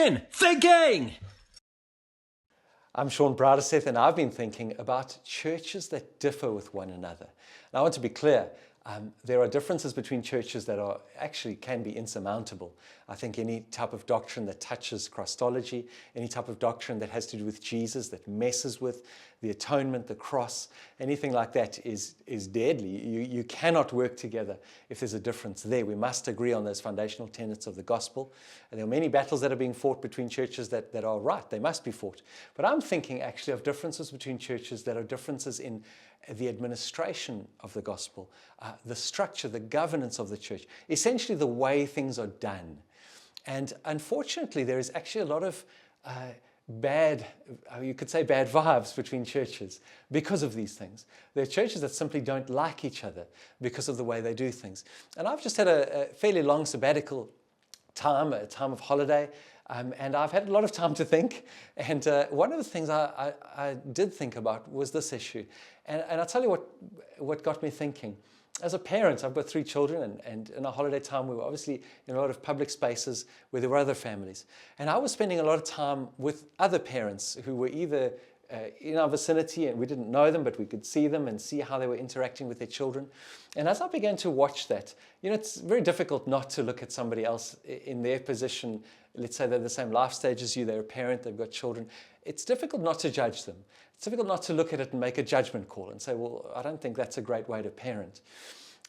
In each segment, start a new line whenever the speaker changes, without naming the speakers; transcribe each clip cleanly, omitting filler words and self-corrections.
in thinking.
I'm Sean Broderseth, and I've been thinking about churches that differ with one another. And I want to be clear, there are differences between churches that are actually can be insurmountable. I think any type of doctrine that touches Christology, any type of doctrine that has to do with Jesus, that messes with the atonement, the cross, anything like that is deadly. You cannot work together if there's a difference there. We must agree on those foundational tenets of the gospel. And there are many battles that are being fought between churches that are right. They must be fought. But I'm thinking actually of differences between churches that are differences in the administration of the gospel, the structure, the governance of the church, essentially the way things are done. And unfortunately, there is actually a lot of you could say bad vibes between churches because of these things. There are churches that simply don't like each other because of the way they do things. And I've just had a fairly long sabbatical time, a time of holiday, and I've had a lot of time to think. And one of the things I did think about was this issue. And I'll tell you what got me thinking. As a parent, I've got 3 children, and in our holiday time, we were obviously in a lot of public spaces where there were other families. And I was spending a lot of time with other parents who were either in our vicinity, and we didn't know them, but we could see them and see how they were interacting with their children. And as I began to watch that, it's very difficult not to look at somebody else in their position. Let's say they're the same life stage as you, they're a parent, they've got children. It's difficult not to judge them. It's difficult not to look at it and make a judgment call and say, well, I don't think that's a great way to parent.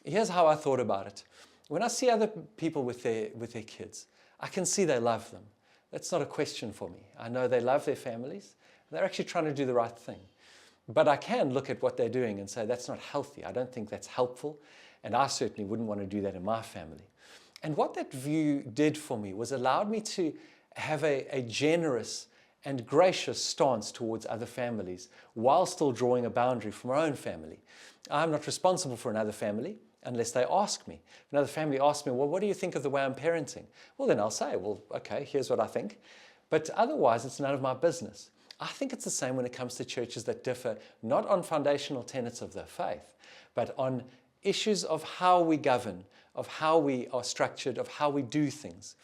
Here's how I thought about it. When I see other people with their kids, I can see they love them. That's not a question for me. I know they love their families. They're actually trying to do the right thing. But I can look at what they're doing and say, that's not healthy. I don't think that's helpful. And I certainly wouldn't want to do that in my family. And what that view did for me was allowed me to have a generous and gracious stance towards other families while still drawing a boundary from our own family. I'm not responsible for another family unless they ask me. If another family asks me, well, what do you think of the way I'm parenting? Well, then I'll say, well, okay, here's what I think. But otherwise, it's none of my business. I think it's the same when it comes to churches that differ not on foundational tenets of the faith, but on issues of how we govern, of how we are structured, of how we do things.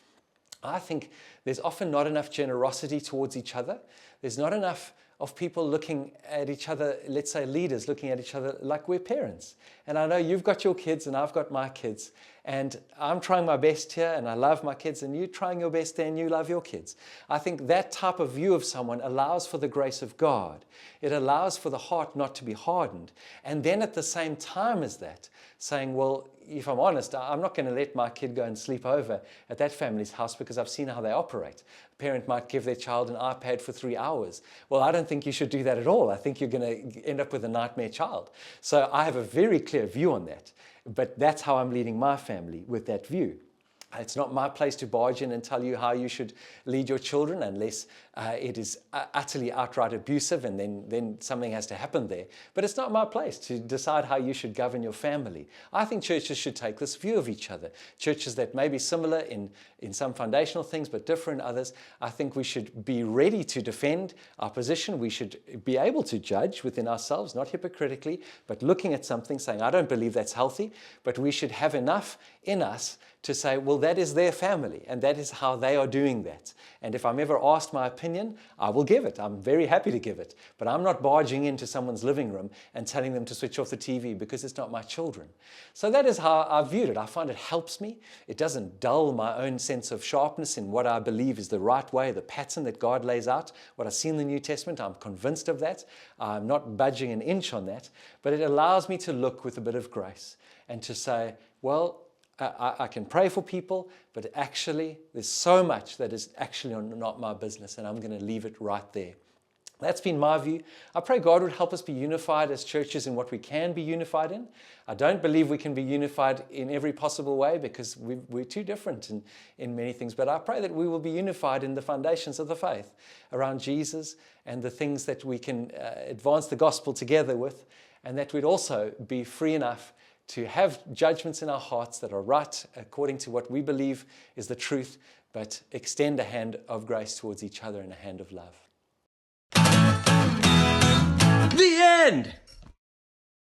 I think there's often not enough generosity towards each other. There's not enough of people looking at each other, let's say leaders, looking at each other like we're parents. And I know you've got your kids and I've got my kids. And I'm trying my best here and I love my kids, and you're trying your best there and you love your kids. I think that type of view of someone allows for the grace of God. It allows for the heart not to be hardened. And then at the same time as that, saying, well, if I'm honest, I'm not going to let my kid go and sleep over at that family's house because I've seen how they operate. A parent might give their child an iPad for 3 hours. Well, I don't think you should do that at all. I think you're going to end up with a nightmare child. So I have a very clear view on that. But that's how I'm leading my family, with that view. It's not my place to barge in and tell you how you should lead your children unless it is utterly outright abusive, and then something has to happen there. But it's not my place to decide how you should govern your family. I think churches should take this view of each other. Churches that may be similar in some foundational things but differ in others, I think we should be ready to defend our position. We should be able to judge within ourselves, not hypocritically, but looking at something, saying, I don't believe that's healthy, but we should have enough in us to say, well, that is their family, and that is how they are doing that. And if I'm ever asked my opinion, I will give it. I'm very happy to give it. But I'm not barging into someone's living room and telling them to switch off the TV because it's not my children. So that is how I viewed it. I find it helps me. It doesn't dull my own sense of sharpness in what I believe is the right way, the pattern that God lays out, what I see in the New Testament. I'm convinced of that. I'm not budging an inch on that. But it allows me to look with a bit of grace and to say, well, I can pray for people, but actually there's so much that is actually not my business, and I'm going to leave it right there. That's been my view. I pray God would help us be unified as churches in what we can be unified in. I don't believe we can be unified in every possible way because we're too different in many things, but I pray that we will be unified in the foundations of the faith around Jesus and the things that we can advance the gospel together with, and that we'd also be free enough to have judgments in our hearts that are right according to what we believe is the truth, but extend a hand of grace towards each other and a hand of love.
The end!